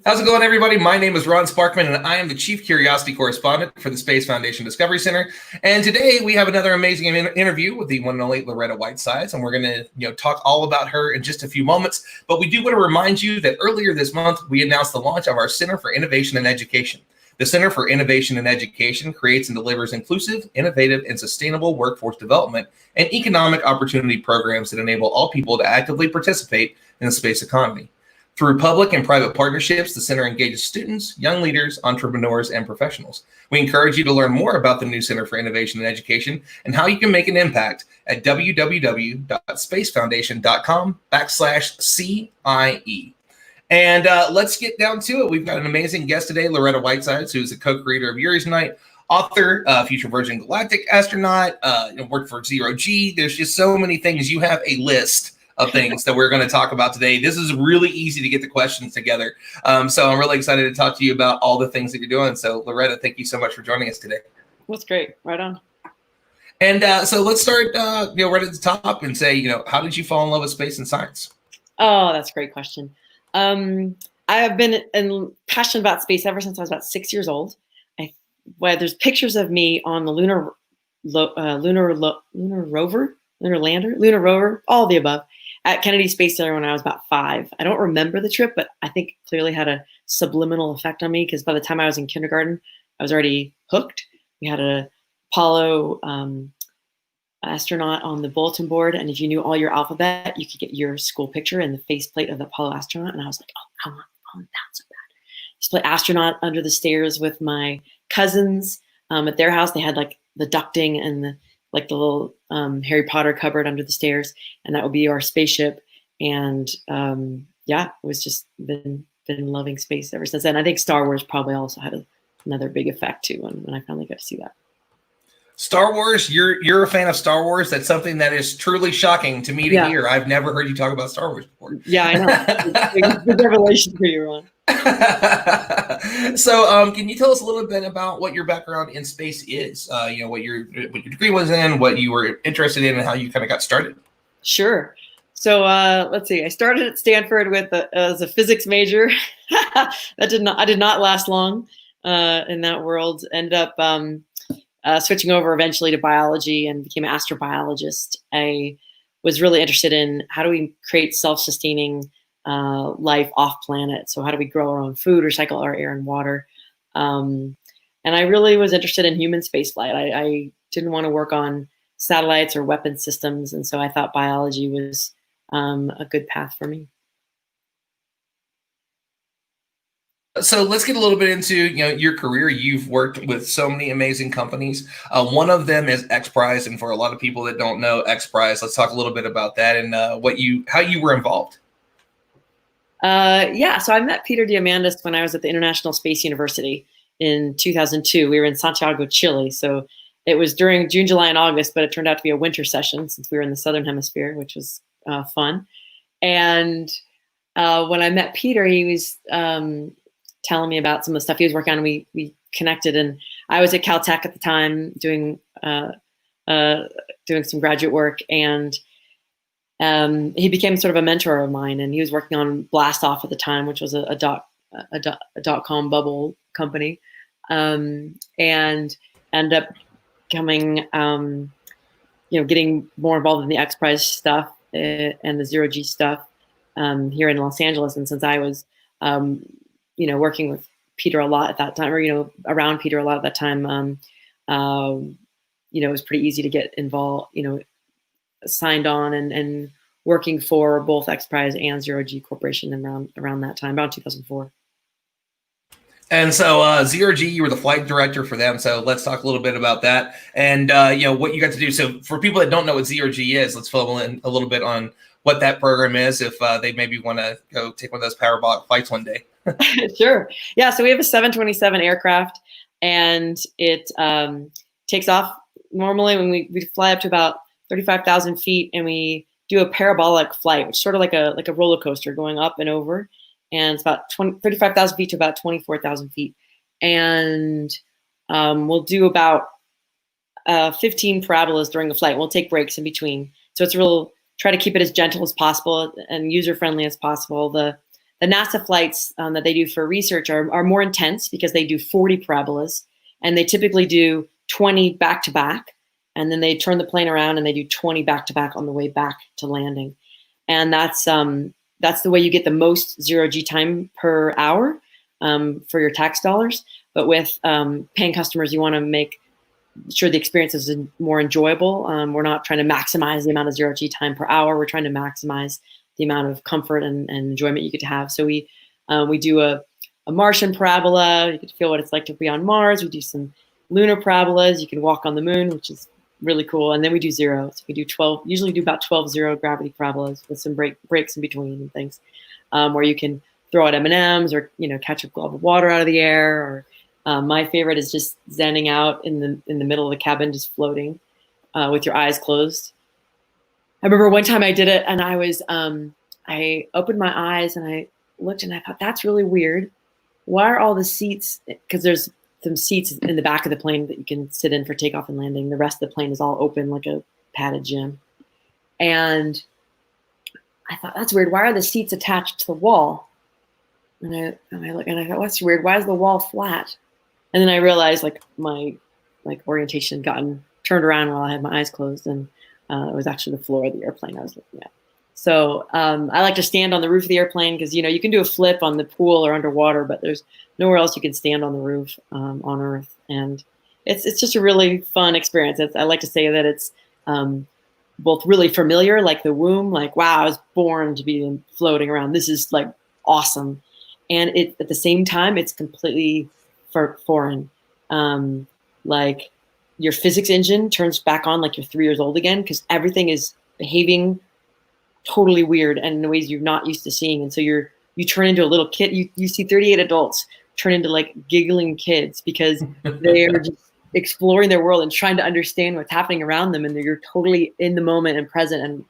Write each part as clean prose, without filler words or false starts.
How's it going, everybody? My name is Ron Sparkman, and I am the Chief Curiosity Correspondent for the Space Foundation Discovery Center. And today we have another amazing interview with the one and only Loretta Whitesides, and we're going to talk all about her in just a few moments. But we do want to remind you that earlier this month, we announced the launch of our Center for Innovation and Education. The Center for Innovation and Education creates and delivers inclusive, innovative, and sustainable workforce development and economic opportunity programs that enable all people to actively participate in the space economy. Through public and private partnerships, the center engages students, young leaders, entrepreneurs, and professionals. We encourage you to learn more about the new Center for Innovation and Education and how you can make an impact at www.spacefoundation.com/CIE. And let's get down to it. We've got an amazing guest today, Loretta Whitesides, who's the co-creator of Yuri's Night, author, Future Virgin Galactic astronaut, worked for Zero G. There's just so many things. You have a list of things that we're going to talk about today. This is really easy to get the questions together. So I'm really excited to talk to you about all the things that you're doing. So Loretta, thank you so much for joining us today. That's great. Right on. And so let's start right at the top and say, how did you fall in love with space and science? Oh, that's a great question. I have been passionate about space ever since I was about 6 years old. There's pictures of me on the lunar rover, all of the above, at Kennedy Space Center when I was about 5. I don't remember the trip, but I think clearly had a subliminal effect on me because by the time I was in kindergarten, I was already hooked. We had an Apollo astronaut on the bulletin board, and if you knew all your alphabet, you could get your school picture and the faceplate of the Apollo astronaut. And I was like, oh, I want that so bad. I used to play astronaut under the stairs with my cousins at their house. They had like the ducting and the little Harry Potter cupboard under the stairs, and that would be our spaceship. And it was just been loving space ever since then. I think Star Wars probably also had another big effect too when I finally got to see that. Star Wars, you're a fan of Star Wars. That's something that is truly shocking to me to hear. I've never heard you talk about Star Wars before. Yeah, I know. It's a revelation for you, Ron. So can you tell us a little bit about what your background in space is? What your degree was in, what you were interested in, and how you kind of got started? Sure. So let's see. I started at Stanford as a physics major. I did not last long in that world. Ended up switching over eventually to biology and became an astrobiologist. I was really interested in how do we create self-sustaining life off planet. So how do we grow our own food, recycle our air and water? And I really was interested in human spaceflight. I didn't want to work on satellites or weapon systems. And so I thought biology was a good path for me. So let's get a little bit into your career. You've worked with so many amazing companies. One of them is Xprize, and for a lot of people that don't know Xprize, let's talk a little bit about that and how you were involved. So I met Peter Diamandis when I was at the International Space University in 2002. We were in Santiago, Chile. So it was during June, July, and August, but it turned out to be a winter session since we were in the Southern Hemisphere, which was fun. And when I met Peter, he was telling me about some of the stuff he was working on. We connected, and I was at Caltech at the time doing some graduate work, and he became sort of a mentor of mine. And he was working on Blastoff at the time, which was a dot-com bubble company, and ended up coming, getting more involved in the Xprize stuff and the Zero G stuff here in Los Angeles. And since I was working with Peter a lot at that time, or, around Peter a lot at that time, it was pretty easy to get involved, signed on and working for both Xprize and Zero G Corporation around that time, about 2004. And so Zero G, you were the flight director for them. So let's talk a little bit about that and, what you got to do. So for people that don't know what Zero G is, let's fill in a little bit on what that program is if they maybe want to go take one of those parabolic flights one day. Sure. Yeah. So we have a 727 aircraft, and it takes off normally when we fly up to about 35,000 feet, and we do a parabolic flight, which is sort of like a roller coaster going up and over. And it's about 35,000 feet to about 24,000 feet. And we'll do about 15 parabolas during the flight. We'll take breaks in between. So it's try to keep it as gentle as possible and user-friendly as possible. The the NASA flights that they do for research are more intense because they do 40 parabolas, and they typically do 20 back to back, and then they turn the plane around and they do 20 back to back on the way back to landing. And that's the way you get the most zero-G time per hour for your tax dollars. But with paying customers, you want to make sure the experience is more enjoyable. We're not trying to maximize the amount of zero-G time per hour. We're trying to maximize the amount of comfort and enjoyment you get to have. So we do a Martian parabola. You get to feel what it's like to be on Mars. We do some lunar parabolas. You can walk on the moon, which is really cool. And then we do zeros. We do 12, usually do about 12 zero gravity parabolas with some breaks in between and things, where you can throw out M&Ms or, catch a glob of water out of the air. Or my favorite is just zenning out in the middle of the cabin, just floating with your eyes closed. I remember one time I did it, and I opened my eyes and I looked and I thought, that's really weird. Why are all the seats? Because there's some seats in the back of the plane that you can sit in for takeoff and landing. The rest of the plane is all open like a padded gym. And I thought, that's weird. Why are the seats attached to the wall? And I look and I thought, that's weird. Why is the wall flat? And then I realized my orientation had gotten turned around while I had my eyes closed, and it was actually the floor of the airplane I was looking at. So I like to stand on the roof of the airplane because, you can do a flip on the pool or underwater, but there's nowhere else you can stand on the roof on Earth. And it's just a really fun experience. I like to say that it's both really familiar, like the womb, like, wow, I was born to be floating around. This is like awesome. And at the same time, it's completely foreign. Like your physics engine turns back on like you're 3 years old again, because everything is behaving totally weird and in ways you're not used to seeing. And so you turn into a little kid. You see 38 adults turn into like giggling kids because they're just exploring their world and trying to understand what's happening around them. And you're totally in the moment and present and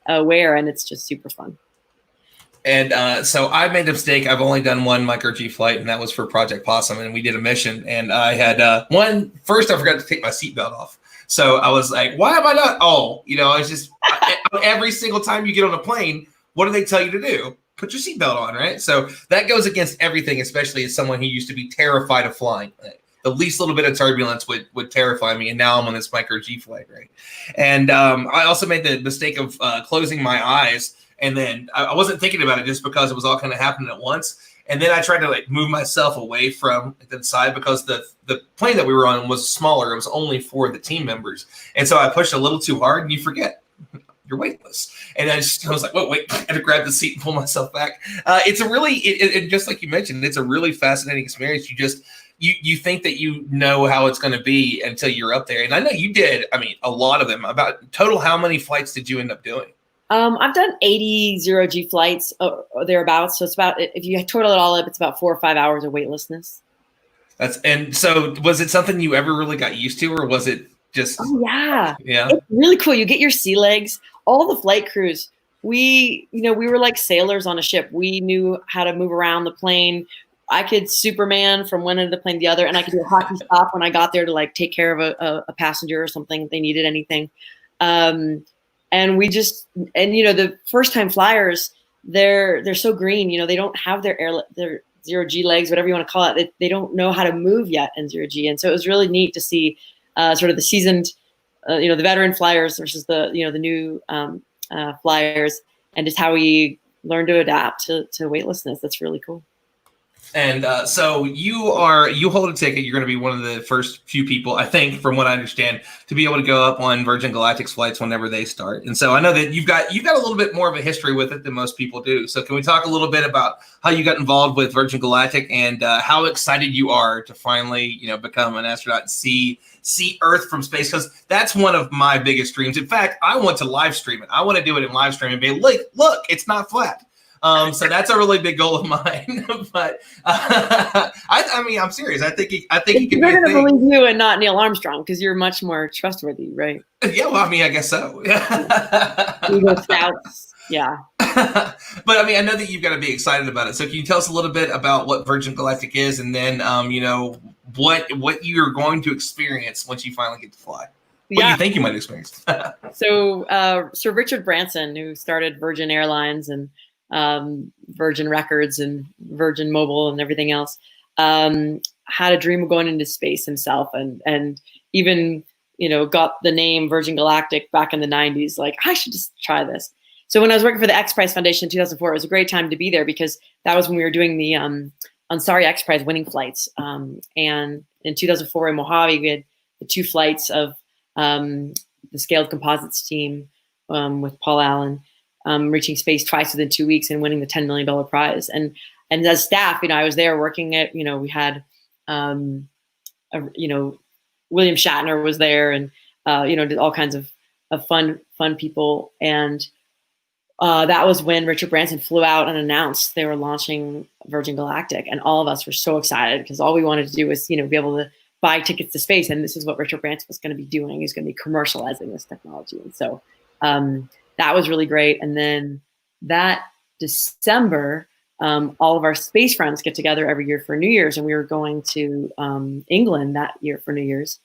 aware. And it's just super fun. And so I made a mistake. I've only done one micro G flight, and that was for Project Possum. And we did a mission. And I had first I forgot to take my seatbelt off. So I was like, why am I not? Oh, I was just every single time you get on a plane, what do they tell you to do? Put your seatbelt on, right? So that goes against everything, especially as someone who used to be terrified of flying. The least little bit of turbulence would terrify me. And now I'm on this micro G flight, right? And I also made the mistake of closing my eyes. And then I wasn't thinking about it just because it was all kind of happening at once. And then I tried to move myself away from the side because the plane that we were on was smaller. It was only for the team members. And so I pushed a little too hard, and you forget you're weightless. And I was like, wait, I had to grab the seat and pull myself back. It's a really, just like you mentioned, it's a really fascinating experience. You think that you know how it's going to be until you're up there. And I know you did, a lot of them. About total, how many flights did you end up doing? I've done 80 zero-G flights or thereabouts. So it's about, if you total it all up, it's about 4 or 5 hours of weightlessness. And so was it something you ever really got used to, or was it just? Oh, yeah. Yeah. It's really cool. You get your sea legs. All the flight crews, we were like sailors on a ship. We knew how to move around the plane. I could Superman from one end of the plane to the other, and I could do a hockey stop when I got there to take care of a passenger or something if they needed anything. And the first time flyers, they're so green, they don't have their zero-G legs, whatever you want to call it. They don't know how to move yet in zero-G. And so it was really neat to see sort of the seasoned, the veteran flyers versus the new flyers, and just how we learn to adapt to weightlessness. That's really cool. And so you hold a ticket. You're going to be one of the first few people, I think, from what I understand, to be able to go up on Virgin Galactic's flights whenever they start. And so I know that you've got a little bit more of a history with it than most people do. So can we talk a little bit about how you got involved with Virgin Galactic and how excited you are to finally, become an astronaut and see Earth from space? Because that's one of my biggest dreams. In fact, I want to live stream it. I want to do it in live stream and be like, look, it's not flat. So that's a really big goal of mine. But I'm serious. I think it can be. They're going to believe you and not Neil Armstrong because you're much more trustworthy, right? Yeah, well, I guess so. Eagle Scouts, yeah. But I know that you've got to be excited about it. So can you tell us a little bit about what Virgin Galactic is, and then what you're going to experience once you finally get to fly? What do you think you might experience? So Sir Richard Branson, who started Virgin Airlines and Virgin Records and Virgin Mobile and everything else, had a dream of going into space himself, and even, you know, got the name Virgin Galactic back in the 90s. Like, I should just try this. So when I was working for the Xprize Foundation in 2004, it was a great time to be there, because that was when we were doing the Ansari Xprize winning flights. And in 2004 in Mojave, we had the 2 flights of the Scaled Composites team with Paul Allen, reaching space twice within 2 weeks and winning the $10 million prize. And as staff, you know, I was there working at, you know, we had, you know, William Shatner was there, and, you know, did all kinds of fun people. And that was when Richard Branson flew out and announced they were launching Virgin Galactic. And all of us were so excited, because all we wanted to do was, you know, be able to buy tickets to space. And this is what Richard Branson was going to be doing. He was going to be commercializing this technology. And so that was really great. And then that December, all of our space friends get together every year for New Year's, and we were going to England that year for New Year's.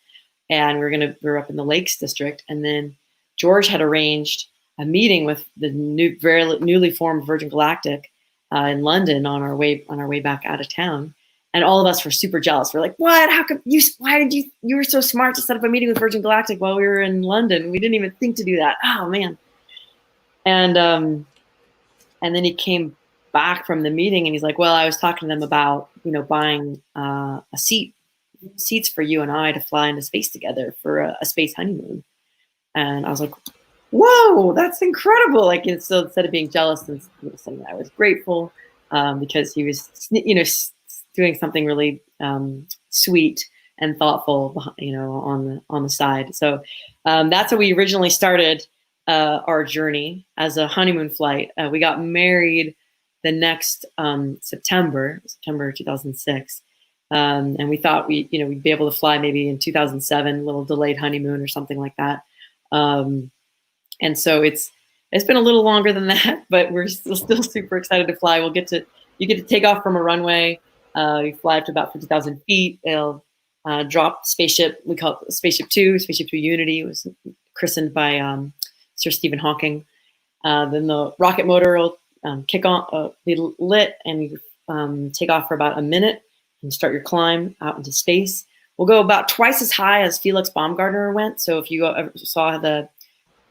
And we were up in the Lakes District. And then George had arranged a meeting with the very newly formed Virgin Galactic in London on our way back out of town. And all of us were super jealous. We're like, what? How come you were so smart to set up a meeting with Virgin Galactic while we were in London? We didn't even think to do that. Oh man. And then he came back from the meeting, and he's like, well, I was talking to them about, you know, buying seats for you and I to fly into space together for a space honeymoon. And I was like, whoa, that's incredible. Like, so instead of being jealous and something, I was grateful, because he was, you know, doing something really sweet and thoughtful, you know, on the side. So that's how we originally started our journey as a honeymoon flight. We got married the next September 2006. And we thought we'd be able to fly maybe in 2007, a little delayed honeymoon or something like that. And so it's been a little longer than that, but we're still super excited to fly. You get to take off from a runway. You fly up to about 50,000 feet. It'll drop Spaceship. We call it Spaceship 2, Spaceship 2 Unity. It was christened by Sir Stephen Hawking. Then the rocket motor will kick on, be lit, and you take off for about a minute and start your climb out into space. We'll go about twice as high as Felix Baumgartner went. So if you ever saw the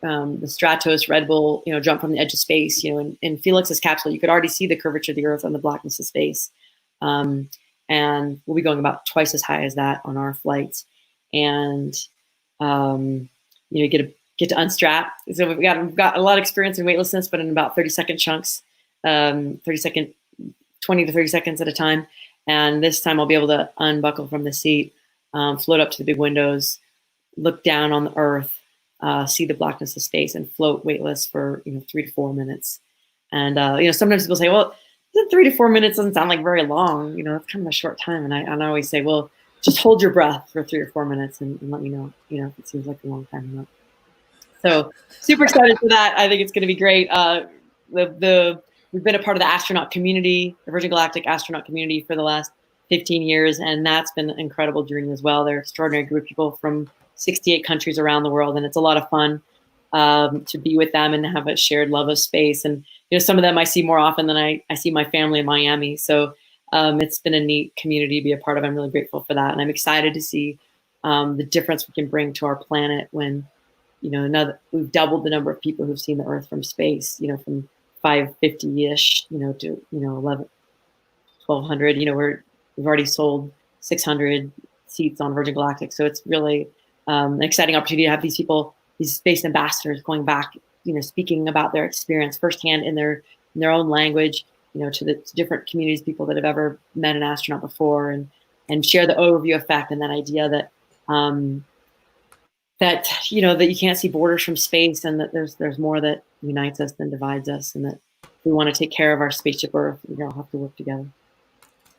Stratos Red Bull, you know, jump from the edge of space, you know, in Felix's capsule, you could already see the curvature of the Earth and the blackness of space. And we'll be going about twice as high as that on our flights. And you know, get to unstrap. So we've got a lot of experience in weightlessness, but in about 30-second chunks, 20 to 30 seconds at a time. And this time I'll be able to unbuckle from the seat, float up to the big windows, look down on the Earth, see the blackness of space, and float weightless for, you know, 3 to 4 minutes. And you know, sometimes people say, well, 3 to 4 minutes doesn't sound like very long. You know, it's kind of a short time. And I always say, well, just hold your breath for 3 or 4 minutes and let me know, you know, if it seems like a long time or not. So super excited for that. I think it's going to be great. We've been a part of the astronaut community, the Virgin Galactic astronaut community, for the last 15 years. And that's been an incredible journey as well. They're an extraordinary group of people from 68 countries around the world. And it's a lot of fun to be with them and have a shared love of space. And, you know, some of them I see more often than I see my family in Miami. So it's been a neat community to be a part of. I'm really grateful for that. And I'm excited to see the difference we can bring to our planet when, you know, now that we've doubled the number of people who've seen the Earth from space, you know, from 550-ish, you know, to, you know, 1,200, you know, we've already sold 600 seats on Virgin Galactic. So it's really an exciting opportunity to have these people, these space ambassadors, going back, you know, speaking about their experience firsthand in their own language, you know, to the different communities, people that have ever met an astronaut before, and share the overview effect and that idea that, that, you know, that you can't see borders from space, and that there's more that unites us than divides us, and that if we want to take care of our spaceship Earth, we all have to work together.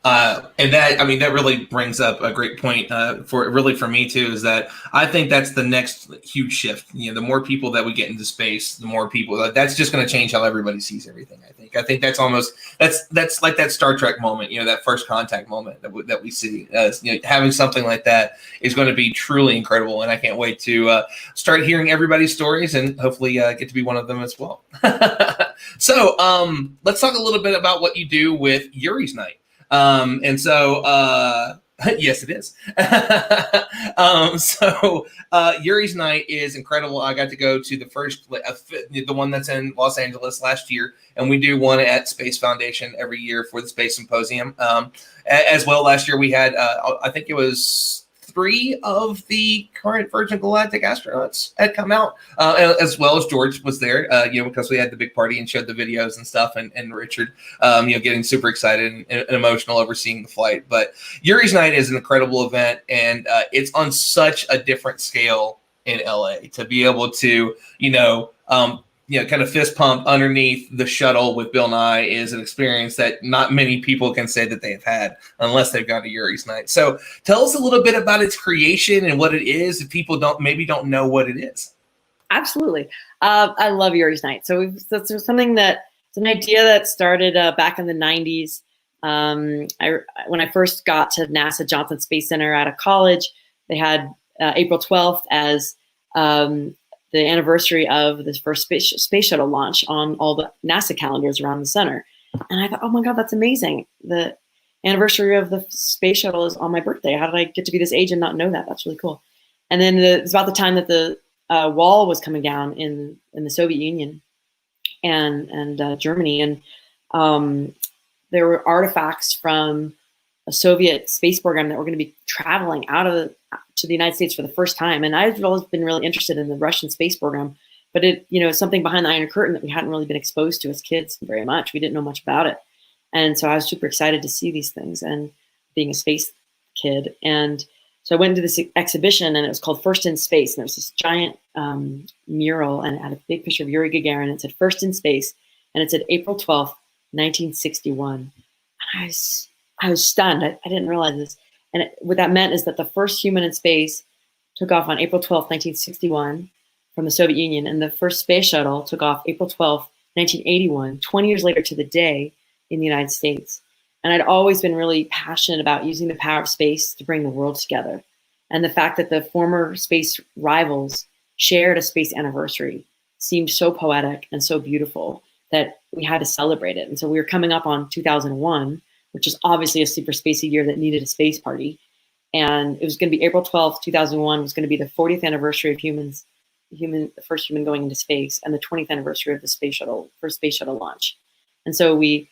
And that, I mean, that really brings up a great point for me too, is that I think that's the next huge shift. You know, the more people that we get into space, the more people that's just going to change how everybody sees everything. I think that's almost that's like that Star Trek moment, you know, that first contact moment that we see. You know, having something like that is going to be truly incredible, and I can't wait to start hearing everybody's stories and hopefully get to be one of them as well. So let's talk a little bit about what you do with Yuri's Night. And so, yes, it is. Yuri's Night is incredible. I got to go to the first, the one that's in Los Angeles last year, and we do one at Space Foundation every year for the Space Symposium. As well, last year we had, I think it was 3 of the current Virgin Galactic astronauts had come out, as well as George was there, you know, because we had the big party and showed the videos and stuff, and Richard, you know, getting super excited and emotional over seeing the flight. But Yuri's Night is an incredible event, and it's on such a different scale in LA to be able to, kind of fist pump underneath the shuttle with Bill Nye is an experience that not many people can say that they have had unless they've gone to Yuri's Night. So tell us a little bit about its creation and what it is if people don't know what it is. Absolutely. I love Yuri's Night. So it's something it's an idea that started back in the 90s. When I first got to NASA Johnson Space Center out of college, they had April 12th as the anniversary of the first space shuttle launch on all the NASA calendars around the center. And I thought, oh my God, that's amazing. The anniversary of the space shuttle is on my birthday. How did I get to be this age and not know that? That's really cool. And then it's about the time that the wall was coming down in the Soviet Union and Germany. And there were artifacts from a Soviet space program that were going to be traveling to the United States for the first time. And I've always been really interested in the Russian space program, but something behind the Iron Curtain that we hadn't really been exposed to as kids very much. We didn't know much about it. And so I was super excited to see these things and being a space kid. And so I went to this exhibition, and it was called First in Space. And there was this giant mural, and it had a big picture of Yuri Gagarin. It said First in Space, and it said April 12th, 1961. And I was stunned. I didn't realize this. And what that meant is that the first human in space took off on April 12th, 1961 from the Soviet Union. And the first space shuttle took off April 12th, 1981, 20 years later to the day in the United States. And I'd always been really passionate about using the power of space to bring the world together. And the fact that the former space rivals shared a space anniversary seemed so poetic and so beautiful that we had to celebrate it. And so we were coming up on 2001, which is obviously a super spacey year that needed a space party. And it was going to be April 12th, 2001 was going to be the 40th anniversary of the first human going into space, and the 20th anniversary of the first space shuttle launch. And so we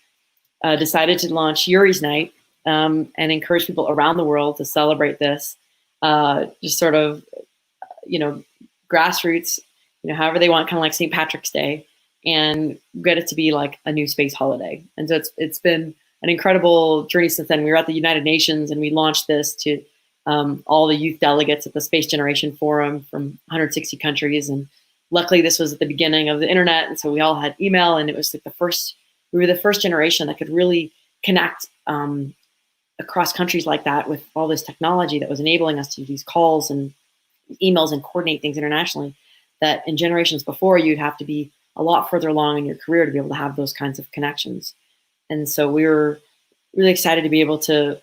decided to launch Yuri's Night and encourage people around the world to celebrate this, just sort of, grassroots, however they want, kind of like St. Patrick's Day, and get it to be like a new space holiday. And so it's been an incredible journey since then. We were at the United Nations, and we launched this to all the youth delegates at the Space Generation Forum from 160 countries. And luckily, this was at the beginning of the internet, and so we all had email, and it was like we were the first generation that could really connect across countries like that with all this technology that was enabling us to do these calls and emails and coordinate things internationally that in generations before you'd have to be a lot further along in your career to be able to have those kinds of connections. And so we were really excited to be able to,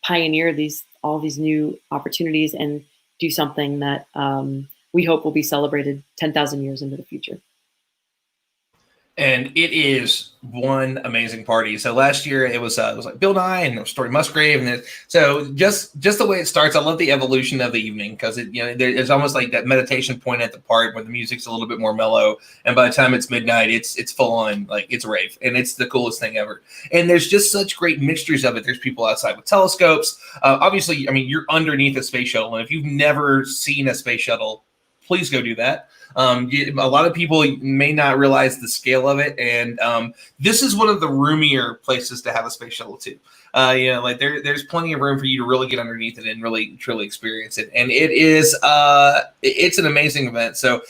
pioneer all these new opportunities and do something that we hope will be celebrated 10,000 years into the future. And it is one amazing party. So last year it was like Bill Nye and Story Musgrave, and so just the way it starts, I love the evolution of the evening because it's almost like that meditation point at the part where the music's a little bit more mellow, and by the time it's midnight, it's full on, like it's a rave, and it's the coolest thing ever. And there's just such great mixtures of it. There's people outside with telescopes. Obviously, I mean, you're underneath a space shuttle, and if you've never seen a space shuttle, please go do that. A lot of people may not realize the scale of it, and this is one of the roomier places to have a space shuttle too. Like there's plenty of room for you to really get underneath it and really truly experience it. And it is it's an amazing event. So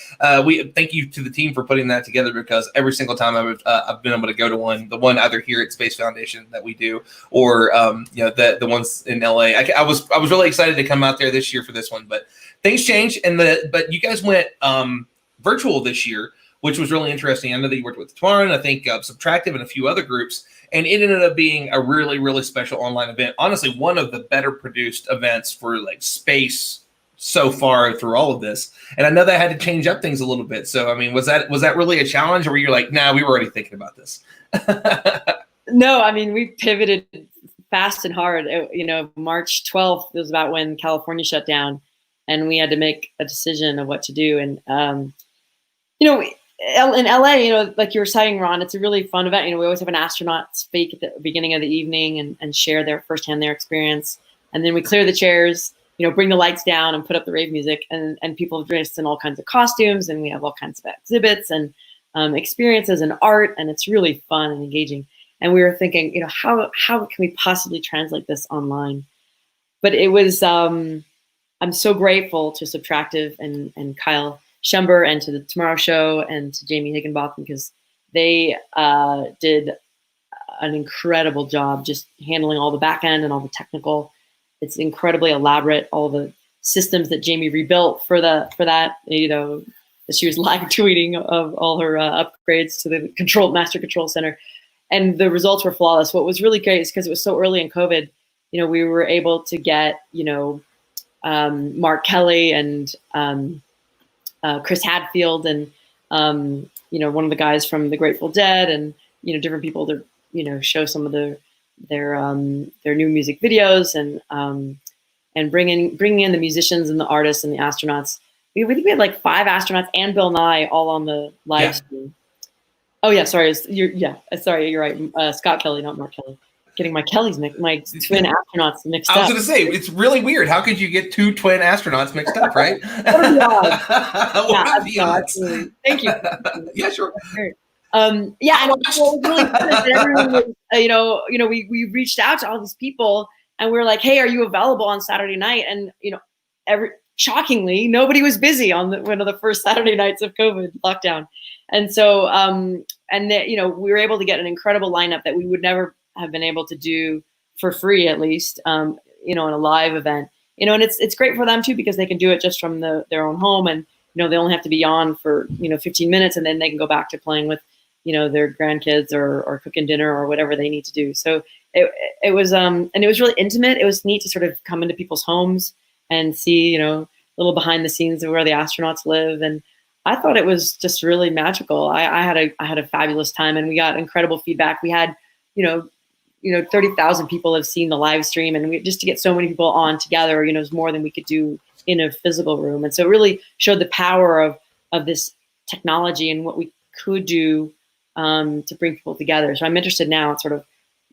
we thank you to the team for putting that together, because every single time I've been able to go to the one either here at Space Foundation that we do, or the ones in LA. I was really excited to come out there this year for this one, but things changed, but you guys went virtual this year, which was really interesting. I know that you worked with Twan, I think Subtractive, and a few other groups, and it ended up being a really, really special online event. Honestly, one of the better produced events for like space so far through all of this. And I know that had to change up things a little bit. So, I mean, was that really a challenge, or were you like, nah, we were already thinking about this? No, I mean, we pivoted fast and hard. March 12th was about when California shut down, and we had to make a decision of what to do. And, in LA, like you were saying, Ron, it's a really fun event. We always have an astronaut speak at the beginning of the evening and share firsthand their experience. And then we clear the chairs, bring the lights down and put up the rave music, and people dressed in all kinds of costumes, and we have all kinds of exhibits and experiences and art, and it's really fun and engaging. And we were thinking, how can we possibly translate this online? But it was, I'm so grateful to Subtractive and Kyle Schember, and to the Tomorrow Show, and to Jamie Higginbotham, because they did an incredible job just handling all the back end and all the technical. It's incredibly elaborate. All the systems that Jamie rebuilt for that, she was live tweeting of all her upgrades to the Master Control Center, and the results were flawless. What was really great is because it was so early in COVID, we were able to get, Mark Kelly and Chris Hadfield and, one of the guys from the Grateful Dead, and, different people to, show some of their new music videos, and bringing in the musicians and the artists and the astronauts. We think we had like 5 astronauts and Bill Nye all on the live stream. Oh yeah, sorry. Sorry, you're right. Scott Kelly, not Mark Kelly. Getting my twin astronauts mixed up. I was going to say, it's really weird. How could you get 2 twin astronauts mixed up, right? What are the odds? What are the odds? Thank you. Yeah, sure. And what was really fun is that everyone was, we reached out to all these people, and we were like, hey, are you available on Saturday night? And, shockingly, nobody was busy on one of the first Saturday nights of COVID lockdown. And so, we were able to get an incredible lineup that we would never have been able to do for free, at least, in a live event, and it's great for them too, because they can do it just from their own home, and, they only have to be on for, 15 minutes, and then they can go back to playing with, their grandkids or cooking dinner or whatever they need to do. So it was, and it was really intimate. It was neat to sort of come into people's homes and see, a little behind the scenes of where the astronauts live. And I thought it was just really magical. I had a fabulous time, and we got incredible feedback. We had, 30,000 people have seen the live stream, and just to get so many people on together, is more than we could do in a physical room. And so it really showed the power of this technology and what we could do to bring people together. So I'm interested now in sort of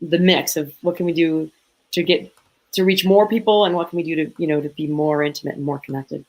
the mix of what can we do to reach more people, and what can we do to, to be more intimate and more connected.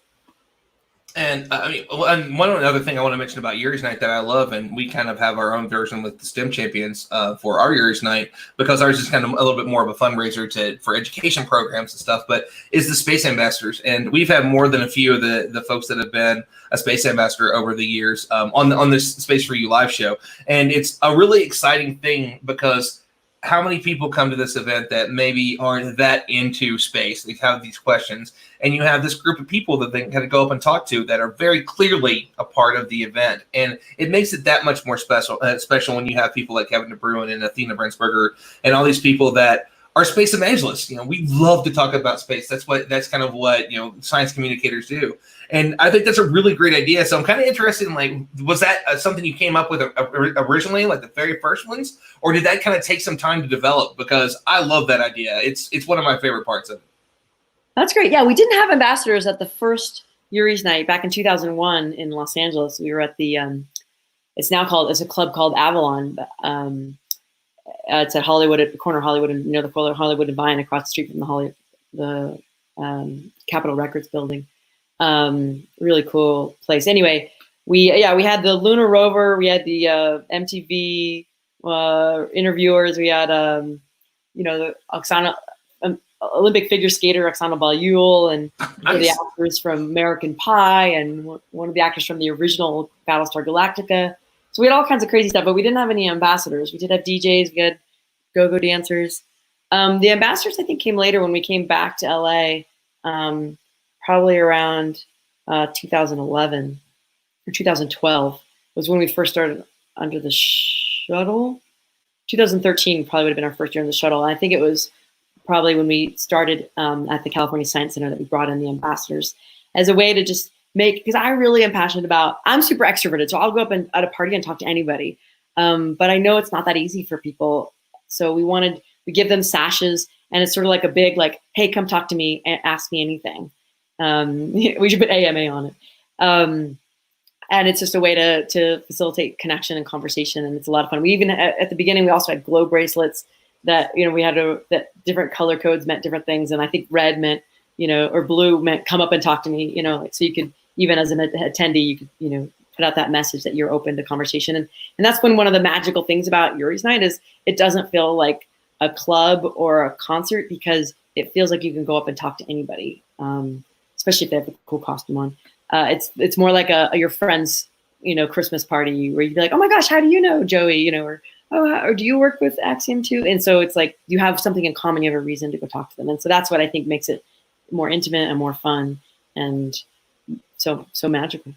And and one other thing I want to mention about Yuri's Night that I love, and we kind of have our own version with the STEM champions for our Yuri's Night, because ours is kind of a little bit more of a fundraiser for education programs and stuff, but is the Space Ambassadors. And we've had more than a few of the folks that have been a Space Ambassador over the years on this Space4U live show. And it's a really exciting thing, because how many people come to this event that maybe aren't that into space? They have these questions, and you have this group of people that they can kind of go up and talk to that are very clearly a part of the event, and it makes it that much more special when you have people like Kevin De Bruin and Athena Brensberger and all these people that are space evangelists. We love to talk about space. That's kind of what science communicators do. And I think that's a really great idea. So I'm kind of interested in, was that something you came up with originally, like the very first ones, or did that kind of take some time to develop? Because I love that idea. It's one of my favorite parts of it. That's great. Yeah, we didn't have ambassadors at the first Yuri's Night back in 2001 in Los Angeles. We were at the it's a club called Avalon. It's at Hollywood, at the corner of Hollywood and the corner of Hollywood and Vine, across the street from the Capitol Records building. Really cool place. Anyway, we had the lunar rover, we had the MTV interviewers, we had the Oksana, Olympic figure skater Oksana Balyul, and one of the actors from American Pie, and one of the actors from the original Battlestar Galactica. So we had all kinds of crazy stuff, but we didn't have any ambassadors. We did have DJs, we had go-go dancers. The ambassadors, I think, came later when we came back to LA, probably around 2011 or 2012 was when we first started under the shuttle. 2013 probably would have been our first year in the shuttle. And I think it was probably when we started at the California Science Center that we brought in the ambassadors as a way to just make, because I really am passionate about, I'm super extroverted, so I'll go up at a party and talk to anybody. But I know it's not that easy for people. So we give them sashes, and it's sort of like a big, like, hey, come talk to me and ask me anything. We should put AMA on it. And it's just a way to facilitate connection and conversation, and it's a lot of fun. We even, at the beginning, we also had glow bracelets that, we had that different color codes meant different things. And I think red meant, or blue meant come up and talk to me, so you could, even as an attendee, you could, put out that message that you're open to conversation. And that's when one of the magical things about Yuri's Night is it doesn't feel like a club or a concert, because it feels like you can go up and talk to anybody, especially if they have a cool costume on. It's more like your friend's, Christmas party where you'd be like, oh my gosh, how do you know Joey? Or do you work with Axiom too? And so it's like you have something in common, you have a reason to go talk to them. And so that's what I think makes it more intimate and more fun and so magical.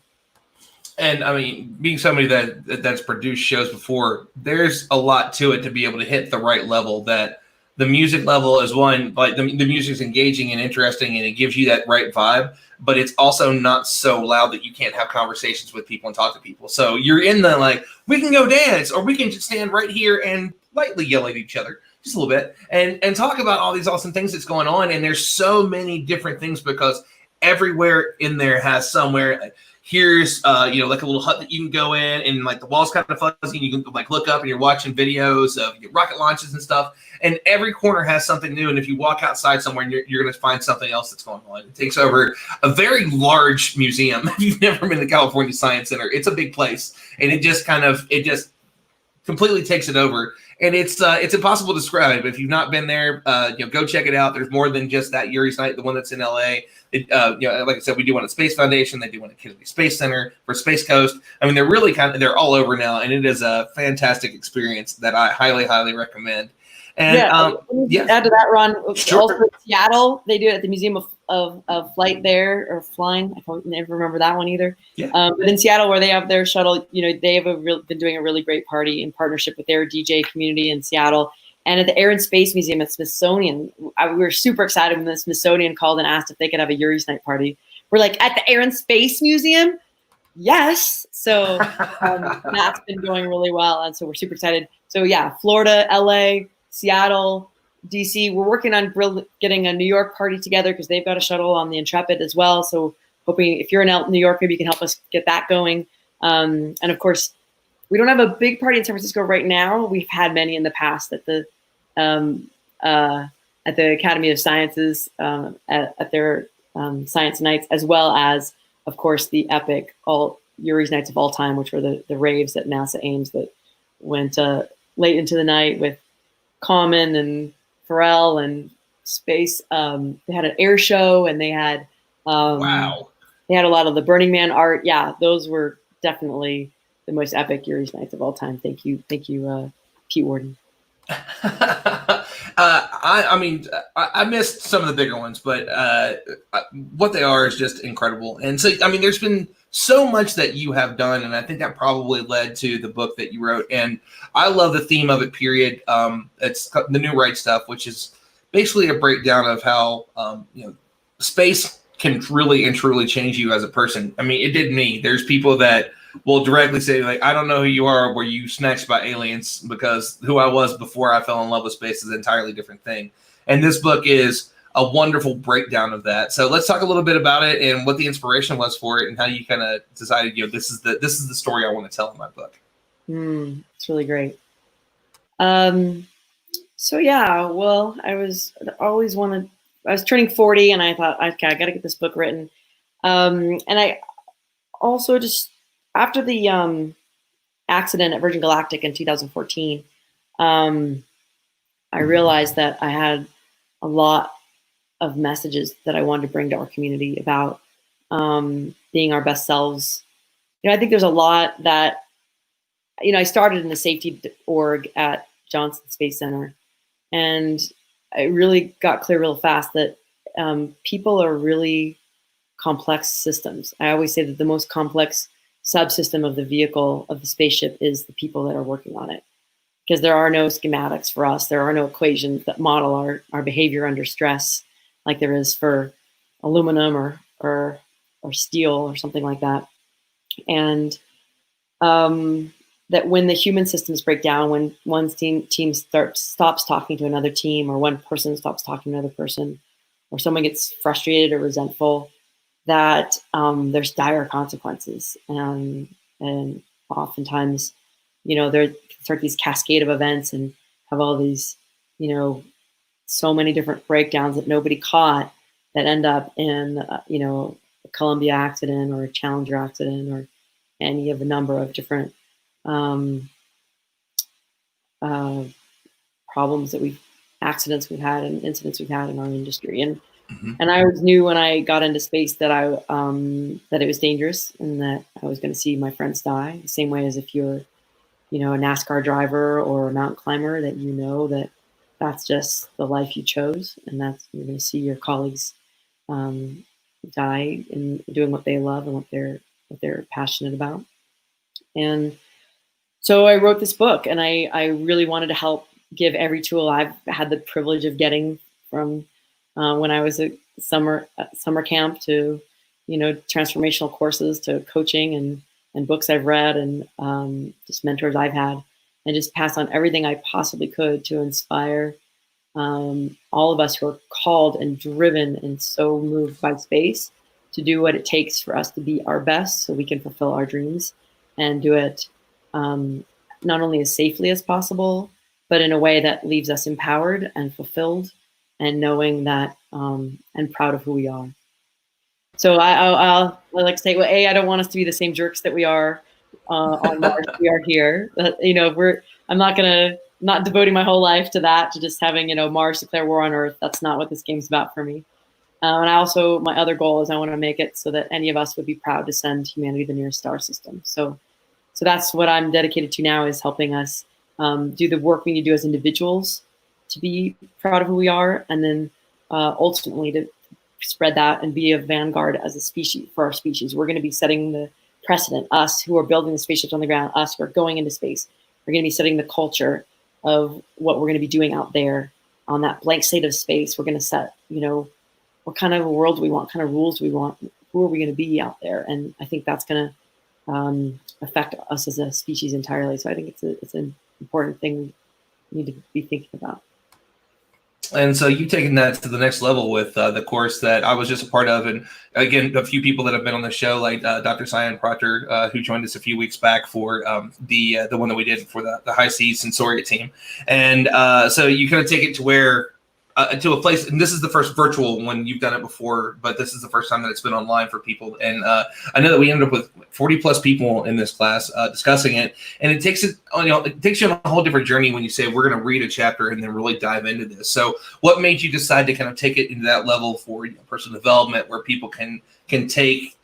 And I mean, being somebody that's produced shows before, there's a lot to it to be able to hit the right level. That the music level is one, like the music's engaging and interesting, and it gives you that right vibe. But it's also not so loud that you can't have conversations with people and talk to people. So you're in the, like, we can go dance, or we can just stand right here and lightly yell at each other just a little bit and talk about all these awesome things that's going on. And there's so many different things, because everywhere in there has somewhere. Like, here's like a little hut that you can go in, and like the wall's kind of fuzzy, and you can like look up and you're watching videos of rocket launches and stuff. And every corner has something new. And if you walk outside somewhere, you're going to find something else that's going on. It takes over a very large museum. If you've never been to California Science Center, it's a big place, and it just completely takes it over. And it's impossible to describe. If you've not been there, go check it out. There's more than just that Yuri's Night, the one that's in LA. Like I said, we do one at Space Foundation. They do one at Kennedy Space Center for Space Coast. I mean, they're all over now, and it is a fantastic experience that I highly, highly recommend. And add to that, Ron. Sure. Also in Seattle, they do it at the Museum of Flight there, or Flying. I can't never remember that one either. Yeah. But in Seattle, where they have their shuttle, they have been doing a really great party in partnership with their DJ community in Seattle. And at the Air and Space Museum at Smithsonian, we were super excited when the Smithsonian called and asked if they could have a Yuri's Night party. We're like, at the Air and Space Museum? Yes. So that's been going really well. And so we're super excited. So yeah, Florida, LA, Seattle, DC. We're working on getting a New York party together, because they've got a shuttle on the Intrepid as well. So hoping if you're in New York, maybe you can help us get that going. And of course, we don't have a big party in San Francisco right now. We've had many in the past at the Academy of Sciences at their science nights, as well as, of course, the epic all Yuri's Nights of all time, which were the raves at NASA Ames that went late into the night with Common and Pharrell and Space. They had an air show, and they had wow. They had a lot of the Burning Man art. Yeah, those were definitely the most epic Yuri's Nights of all time. Thank you, Pete Warden. I missed some of the bigger ones, but what they are is just incredible. And so, I mean, there's been so much that you have done, and I think that probably led to the book that you wrote. And I love the theme of it, period. It's the New Right Stuff, which is basically a breakdown of how space can really and truly change you as a person. I mean, it did me. There's people that will directly say, like, I don't know who you are, were you snatched by aliens? Because who I was before I fell in love with space is an entirely different thing. And this book is a wonderful breakdown of that. So let's talk a little bit about it and what the inspiration was for it, and how you kind of decided, this is the story I want to tell in my book. It's really great. So yeah, well, I was turning 40, and I thought, okay, I got to get this book written. And I also after the accident at Virgin Galactic in 2014, I realized that I had a lot of messages that I wanted to bring to our community about being our best selves. I think there's a lot that, I started in the safety org at Johnson Space Center, and I really got clear real fast that people are really complex systems. I always say that the most complex subsystem of the vehicle, of the spaceship, is the people that are working on it. Because there are no schematics for us. There are no equations that model our behavior under stress like there is for aluminum or steel or something like that. And that when the human systems break down, when one team stops talking to another team, or one person stops talking to another person, or someone gets frustrated or resentful, that there's dire consequences. And oftentimes, there start these cascade of events and have all these, so many different breakdowns that nobody caught that end up in, a Columbia accident or a Challenger accident or any of a number of different accidents we've had and incidents we've had in our industry. And and I always knew when I got into space that that it was dangerous and that I was going to see my friends die, the same way as if you're, a NASCAR driver or a mountain climber, that that's just the life you chose, and that's, you're going to see your colleagues die in doing what they love and what they're passionate about. And so I wrote this book, and I really wanted to help give every tool I've had the privilege of getting from when I was at summer camp to, transformational courses to coaching and books I've read and just mentors I've had, and just pass on everything I possibly could to inspire all of us who are called and driven and so moved by space to do what it takes for us to be our best so we can fulfill our dreams and do it not only as safely as possible, but in a way that leaves us empowered and fulfilled and knowing that and proud of who we are. So I like to say, well, I don't want us to be the same jerks that we are on Mars. We are here. I'm not devoting my whole life to that, to just having, Mars declare war on Earth. That's not what this game's about for me. And my other goal is I want to make it so that any of us would be proud to send humanity to the nearest star system. So that's what I'm dedicated to now, is helping us do the work we need to do as individuals to be proud of who we are, and then ultimately to spread that and be a vanguard as a species for our species. We're going to be setting the precedent. Us who are building the spaceships on the ground, us who are going into space, we're going to be setting the culture of what we're going to be doing out there on that blank slate of space. We're going to set, what kind of a world do we want, what kind of rules do we want, who are we going to be out there? And I think that's going to affect us as a species entirely. So I think it's an important thing we need to be thinking about. And so you've taken that to the next level with the course that I was just a part of. And again, a few people that have been on the show, like Dr. Cyan Proctor, who joined us a few weeks back for the one that we did for the high seas Sensoria team. And so you kind of take it to where to a place, and this is the first virtual one. You've done it before, but this is the first time that it's been online for people. And I know that we ended up with 40 plus people in this class discussing it, and it takes you on a whole different journey when you say we're going to read a chapter and then really dive into this. So what made you decide to kind of take it into that level for personal development, where people can take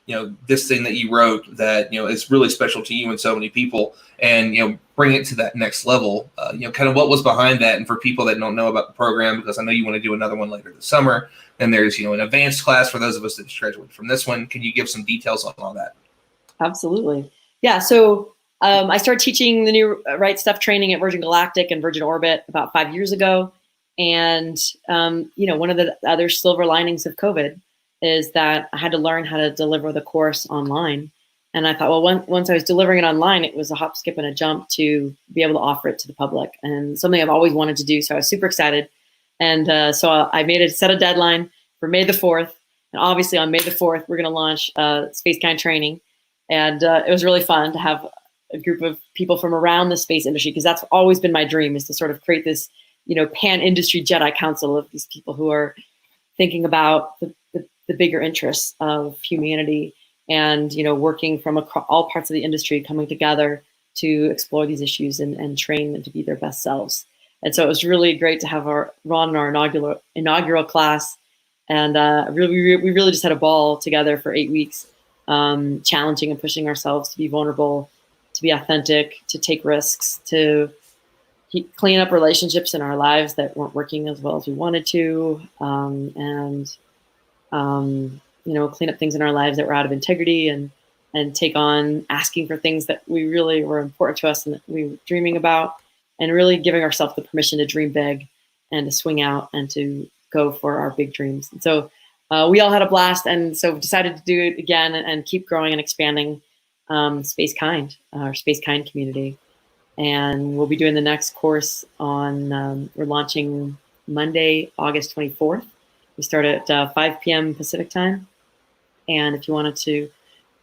this thing that you wrote that is really special to you and so many people, and bring it to that next level? Kind of what was behind that, and for people that don't know about the program, because I know you want to do another one later this summer, and there's an advanced class for those of us that just graduated from this one. Can you give some details on all that? Absolutely, yeah. So I started teaching the new Right Stuff training at Virgin Galactic and Virgin Orbit about 5 years ago, and one of the other silver linings of COVID is that I had to learn how to deliver the course online. And I thought, well, once I was delivering it online, it was a hop, skip, and a jump to be able to offer it to the public, and something I've always wanted to do. So I was super excited. And so I set a deadline for May the 4th. And obviously on May the 4th, we're going to launch Space Kind Training. And it was really fun to have a group of people from around the space industry, because that's always been my dream, is to sort of create this, pan-industry Jedi Council of these people who are thinking about the bigger interests of humanity and working from all parts of the industry, coming together to explore these issues and train them to be their best selves. And so it was really great to have Ron in our inaugural class, and we really just had a ball together for 8 weeks, challenging and pushing ourselves to be vulnerable, to be authentic, to take risks, to clean up relationships in our lives that weren't working as well as we wanted to, and clean up things in our lives that were out of integrity, and take on asking for things that we really were important to us and that we were dreaming about, and really giving ourselves the permission to dream big and to swing out and to go for our big dreams. And so we all had a blast, and so decided to do it again and keep growing and expanding Space Kind, our Space Kind community. And we'll be doing the next course on, we're launching Monday, August 24th. We start at 5 p.m. Pacific time. And if you wanted to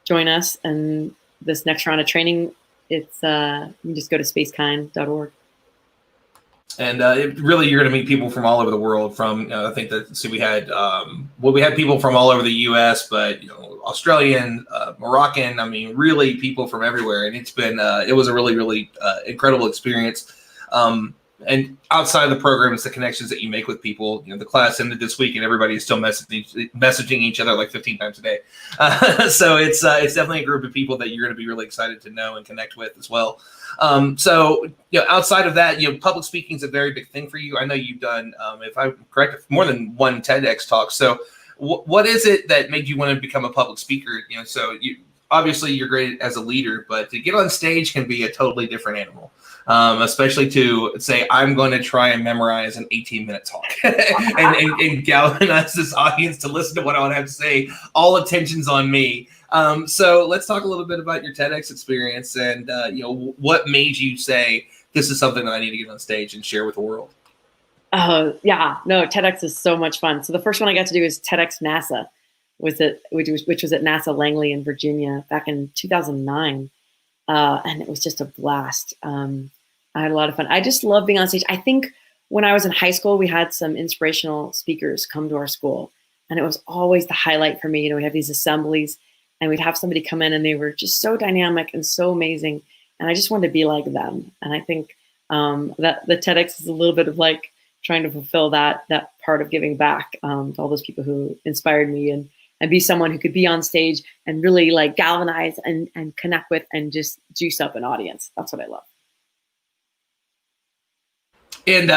join us in this next round of training, it's you can just go to spacekind.org. And really, you're going to meet people from all over the world. From I think that we had we had people from all over the U.S., but Australian, Moroccan. I mean, really people from everywhere. And it's been it was a really incredible experience. And outside of the program, it's the connections that you make with people. The class ended this week, and everybody is still messaging each other like 15 times a day. So it's definitely a group of people that you're going to be really excited to know and connect with as well. So outside of that, public speaking is a very big thing for you. I know you've done, if I'm correct, more than one TEDx talk. So what is it that made you want to become a public speaker? So obviously you're great as a leader, but to get on stage can be a totally different animal. Especially to say, I'm going to try and memorize an 18-minute talk and galvanize this audience to listen to what I want to have to say. All attention's on me. So let's talk a little bit about your TEDx experience and what made you say, this is something that I need to get on stage and share with the world. Yeah, no, TEDx is so much fun. So the first one I got to do is TEDx NASA, which was at NASA Langley in Virginia back in 2009. And it was just a blast. I had a lot of fun. I just love being on stage. I think when I was in high school, we had some inspirational speakers come to our school, and it was always the highlight for me. We have these assemblies, and we'd have somebody come in, and they were just so dynamic and so amazing, and I just wanted to be like them. And I think that the TEDx is a little bit of like trying to fulfill that part of giving back to all those people who inspired me, and be someone who could be on stage and really like galvanize and connect with and just juice up an audience. That's what I love. And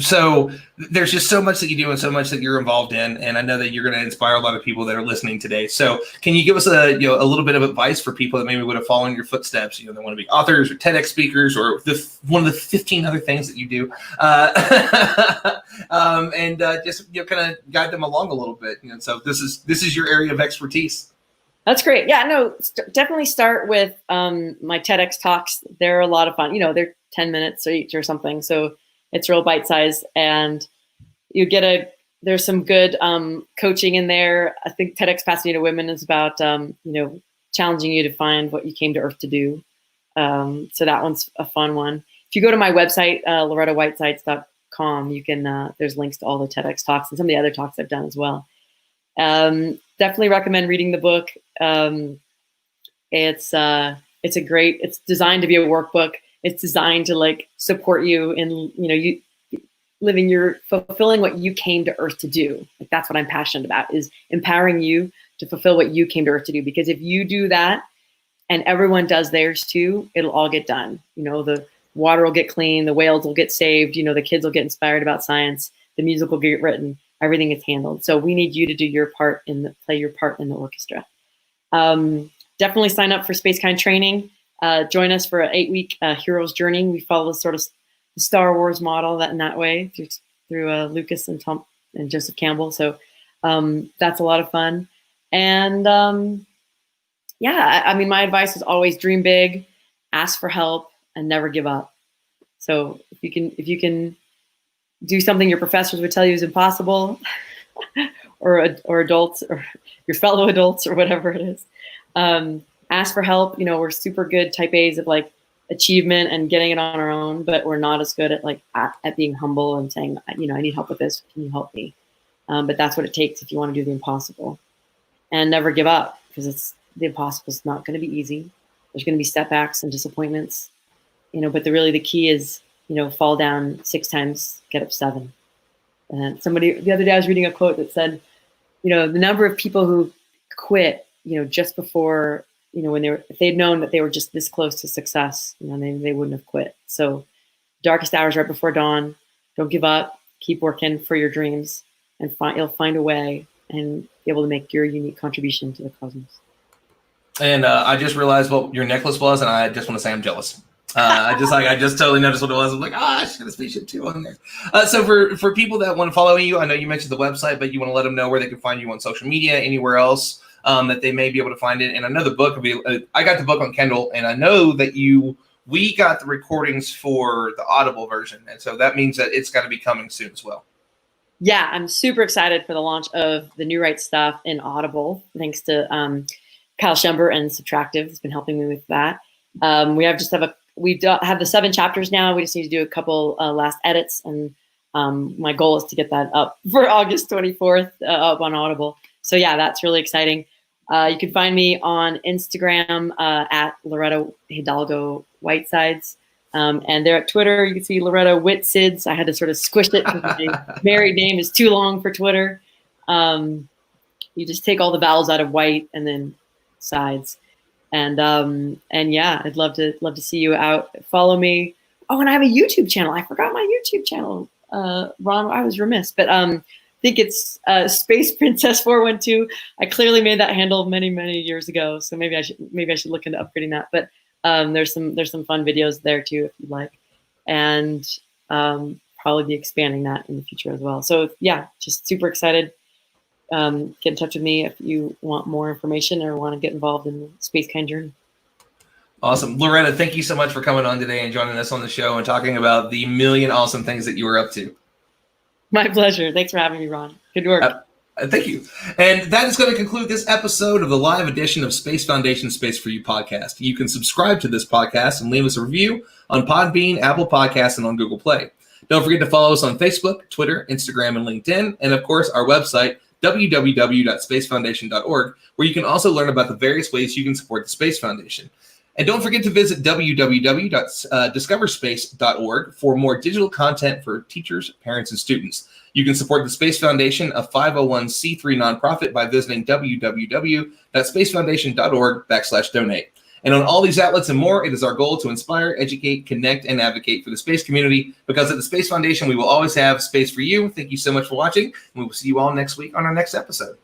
so there's just so much that you do and so much that you're involved in, and I know that you're going to inspire a lot of people that are listening today. So can you give us a little bit of advice for people that maybe would have followed in your footsteps? They want to be authors or TEDx speakers or one of the 15 other things that you do, and just kind of guide them along a little bit. So this is your area of expertise. That's great. Yeah, no, definitely start with my TEDx talks. They're a lot of fun. They're 10 minutes each or something. So it's real bite-sized, and you get there's some good coaching in there. I think TEDx Pasadena Women is about, challenging you to find what you came to Earth to do. So that one's a fun one. If you go to my website, LorettaWhitesides.com, you can, there's links to all the TEDx talks and some of the other talks I've done as well. Definitely recommend reading the book. It's designed to be a workbook. It's designed to like support you in, you fulfilling what you came to Earth to do. Like that's what I'm passionate about, is empowering you to fulfill what you came to Earth to do. Because if you do that and everyone does theirs too, it'll all get done. The water will get clean, the whales will get saved, the kids will get inspired about science, the music will get written, everything is handled. So we need you to do your part play your part in the orchestra. Definitely sign up for Space Kind training. Join us for an 8-week hero's journey. We follow the sort of Star Wars model in that way through Lucas and Tom and Joseph Campbell. So that's a lot of fun. And my advice is always dream big, ask for help, and never give up. So if you can do something your professors would tell you is impossible, or adults or your fellow adults or whatever it is, ask for help. We're super good type A's of like achievement and getting it on our own, but we're not as good at being humble and saying, I need help with this. Can you help me? But that's what it takes if you want to do the impossible, and never give up. because the impossible is not going to be easy. There's going to be setbacks and disappointments, but the key is, fall down 6 times, get up 7. And the other day I was reading a quote that said, the number of people who quit, just before, if they'd known that they were just this close to success, they wouldn't have quit. So darkest hours right before dawn, don't give up, keep working for your dreams, and you'll find a way and be able to make your unique contribution to the cosmos. And I just realized what your necklace was, and I just want to say I'm jealous. I just totally noticed what it was. I'm like, I should have a Spaceship 2 on there. So for people that want to follow you, I know you mentioned the website, but you want to let them know where they can find you on social media, anywhere else that they may be able to find it. And I know the book, I got the book on Kindle, and I know that we got the recordings for the Audible version. And so that means that it's got to be coming soon as well. Yeah, I'm super excited for the launch of the New Right Stuff in Audible, thanks to Kyle Schember and Subtractive has been helping me with that. We have the 7 chapters now. We just need to do a couple last edits, and my goal is to get that up for August 24th up on Audible. So yeah, that's really exciting. You can find me on Instagram at Loretta Hidalgo Whitesides. And there at Twitter, you can see Loretta Whitesides. I had to sort of squish it because my married name is too long for Twitter. You just take all the vowels out of white and then sides. And yeah, I'd love to see you out. Follow me. Oh, and I have a YouTube channel. I forgot my YouTube channel. Ron, I was remiss, but I think it's Space Princess 412. I clearly made that handle many, many years ago, so maybe I should look into upgrading that. But there's some fun videos there too if you'd like, and probably be expanding that in the future as well. So yeah, just super excited. Get in touch with me if you want more information or want to get involved in the SpaceKind journey. Awesome. Loretta, thank you so much for coming on today and joining us on the show and talking about the million awesome things that you were up to. My pleasure. Thanks for having me, Ron. Good work. Thank you. And that is going to conclude this episode of the live edition of Space Foundation Space4U podcast. You can subscribe to this podcast and leave us a review on Podbean, Apple Podcasts, and on Google Play. Don't forget to follow us on Facebook, Twitter, Instagram, and LinkedIn, and of course our website, www.spacefoundation.org, where you can also learn about the various ways you can support the Space Foundation. And don't forget to visit www.discoverspace.org for more digital content for teachers, parents, and students. You can support the Space Foundation, a 501c3 nonprofit, by visiting www.spacefoundation.org/donate. And on all these outlets and more, it is our goal to inspire, educate, connect, and advocate for the space community, because at the Space Foundation, we will always have space for you. Thank you so much for watching, and we will see you all next week on our next episode.